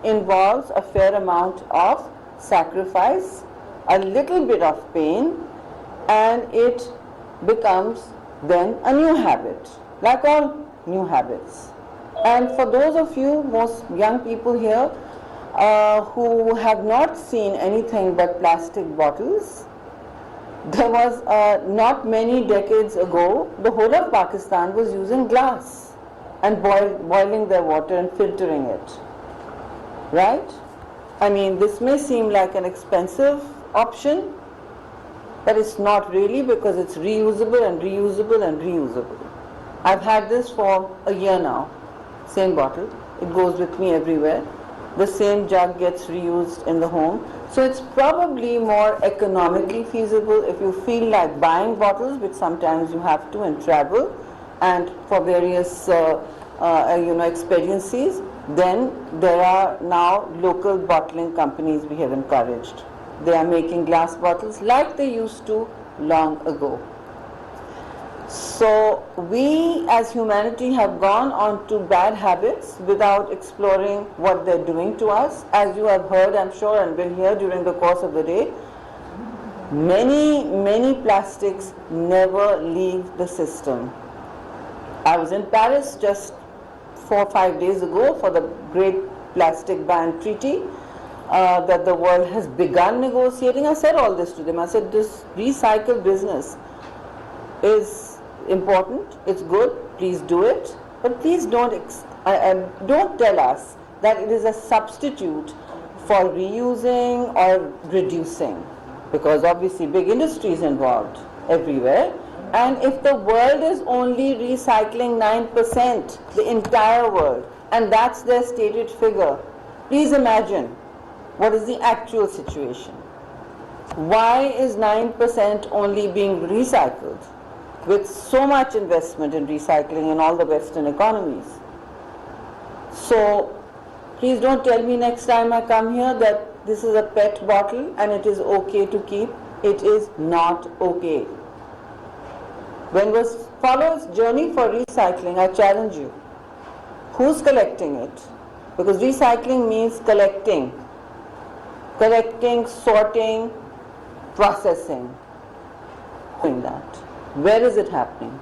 involves a fair amount of sacrifice, a little bit of pain, and it becomes then a new habit, like all new habits. And for those of you, most young people here, who have not seen anything but plastic bottles, there was not many decades ago, the whole of Pakistan was using glass and boiling their water and filtering it, right? I mean, this may seem like an expensive option, but it's not really, because it's reusable and reusable and reusable. I've had this for a year now, same bottle, it goes with me everywhere. The same jug gets reused in the home. So it's probably more economically feasible if you feel like buying bottles, which sometimes you have to and travel, and for various expediencies. Then there are now local bottling companies we have encouraged. They are making glass bottles like they used to long ago. So we as humanity have gone on to bad habits without exploring what they're doing to us. As you have heard, I'm sure, and will hear during the course of the day, many plastics never leave the system. I was in Paris just 4 or 5 days ago for the great plastic ban treaty that the world has begun negotiating. I said all this to them. I said, this recycle business is important, it's good, please do it, but please don't tell us that it is a substitute for reusing or reducing, because obviously big industry is involved everywhere. And if the world is only recycling 9%, the entire world, and that's their stated figure, please imagine what is the actual situation. Why is 9% only being recycled with so much investment in recycling in all the Western economies? So please don't tell me next time I come here that this is a PET bottle and it is okay to keep. It is not okay. When we follow its journey for recycling, I challenge you, who's collecting it? Because recycling means collecting, sorting, processing. Doing that. Where is it happening?